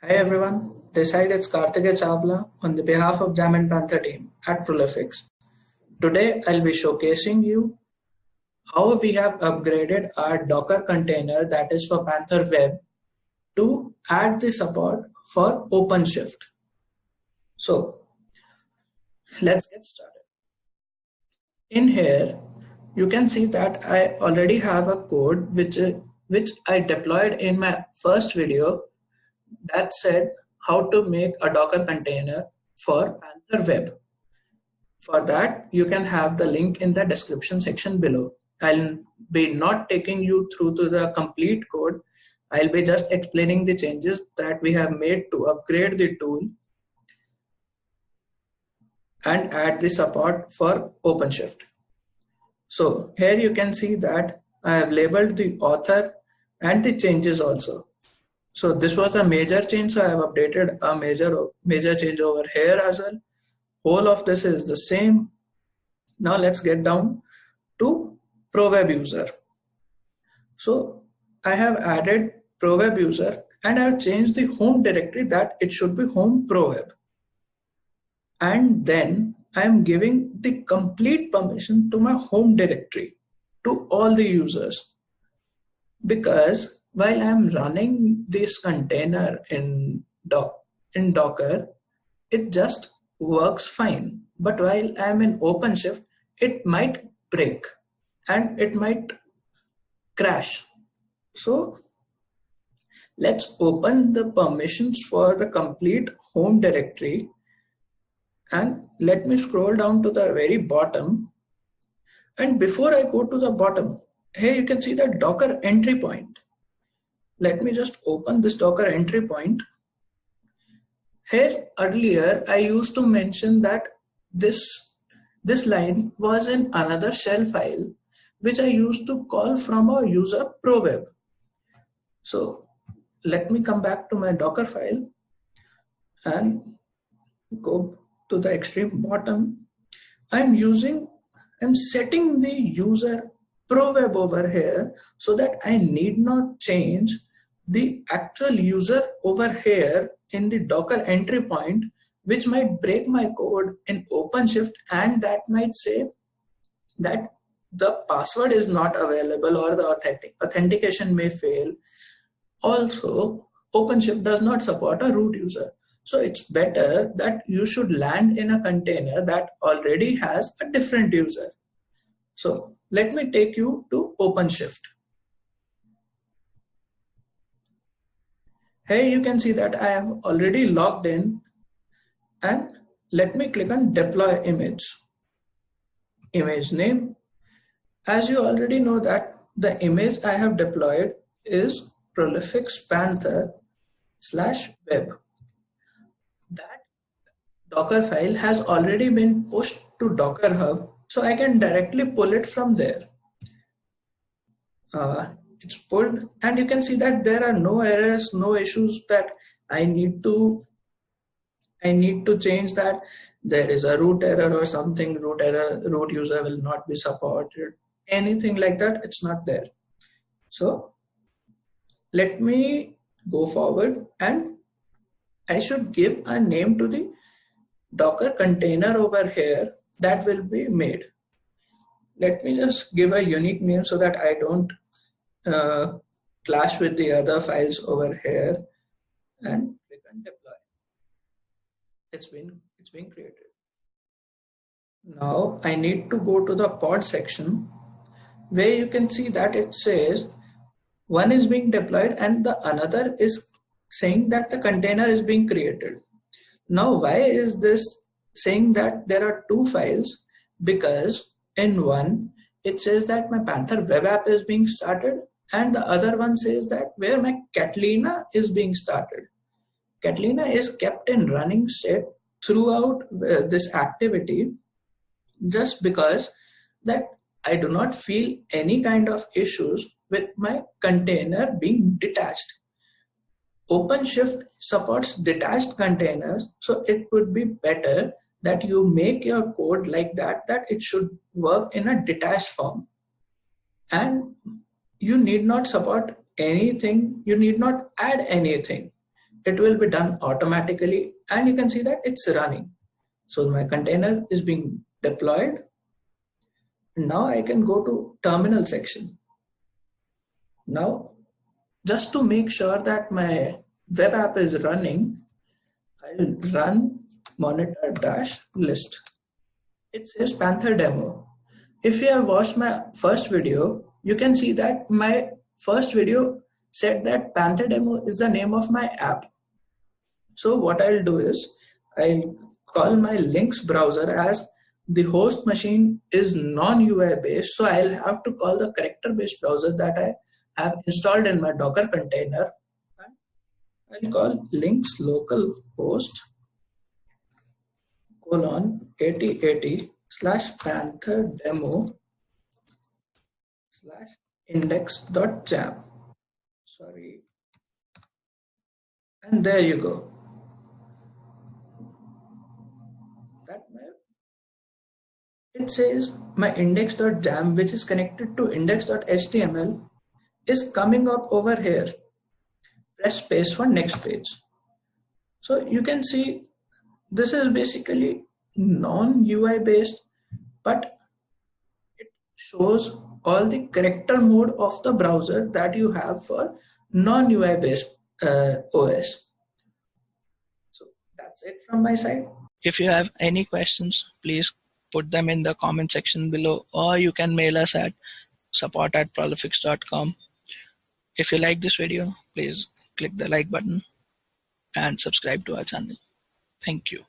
Hi everyone, this side it's Karthikeya Chawla on the behalf of Jam and Panther team at Prolifics. Today I'll be showcasing you how we have upgraded our Docker container that is for Panther Web to add the support for OpenShift. So let's get started. In here, you can see that I already have a code which I deployed in my first video that said how to make a Docker container for Panther Web. For that, you can have the link in the description section below. I'll be not taking you through to the complete code. I'll be just explaining the changes that we have made to upgrade the tool and add the support for OpenShift. So here you can see that I have labeled the author and the changes also. So this was a major change, so I have updated a major change over here as well. Whole of this is the same. Now let's get down to ProWeb user. So I have added ProWeb user and I have changed the home directory that it should be home ProWeb. And then I am giving the complete permission to my home directory to all the users, because while I am running this container in Docker, it just works fine. But while I am in OpenShift, it might break and it might crash. So let's open the permissions for the complete home directory. And let me scroll down to the very bottom. And before I go to the bottom, here you can see the Docker entry point. Let me just open this Docker entry point. Here earlier, I used to mention that this line was in another shell file, which I used to call from a user ProWeb. So let me come back to my Docker file and go to the extreme bottom. I'm setting the user ProWeb over here so that I need not change the actual user over here in the Docker entry point, which might break my code in OpenShift, and that might say that the password is not available or the authentication may fail. Also, OpenShift does not support a root user. So it's better that you should land in a container that already has a different user. So let me take you to OpenShift. Here you can see that I have already logged in, and let me click on deploy image. Image name. As you already know that the image I have deployed is Prolifics Panther /web. That Docker file has already been pushed to Docker Hub, so I can directly pull it from there. It's pulled, and you can see that there are no errors, no issues that I need to change that there is a root error or something, root user will not be supported, anything like that. It's not there. So let me go forward, and I should give a name to the Docker container over here that will be made. Let me just give a unique name so that I don't clash with the other files over here, and click on deploy. It's been created. Now I need to go to the pod section, where you can see that it says one is being deployed and the another is saying that the container is being created. Now why is this saying that there are two files? Because in one it says that my Panther web app is being started, and the other one says that where my Catalina is being started. Catalina is kept in running state throughout this activity, just because that I do not feel any kind of issues with my container being detached. OpenShift supports detached containers, so it would be better that you make your code like that it should work in a detached form. And you need not support anything, you need not add anything. it will be done automatically, and you can see that it's running. So my container is being deployed. Now I can go to terminal section. Now, just to make sure that my web app is running, I'll run monitor dash list. It says Panther demo. If you have watched my first video, you can see that my first video said that Panther demo is the name of my app. So what I'll do is I'll call my links browser as the host machine is non-UI based. So I'll have to call the character based browser that I have installed in my Docker container. I'll call links local host colon 8080 slash panther demo slash index.jam. Sorry. And there you go. It says my index.jam, which is connected to index.html, is coming up over here. Press space for next page. So you can see this is basically non-UI based, but it shows all the character mode of the browser that you have for non-UI based OS. So that's it from my side. If you have any questions, please put them in the comment section below, or you can mail us at support@prolifix.com. If you like this video, please click the like button and subscribe to our channel. Thank you.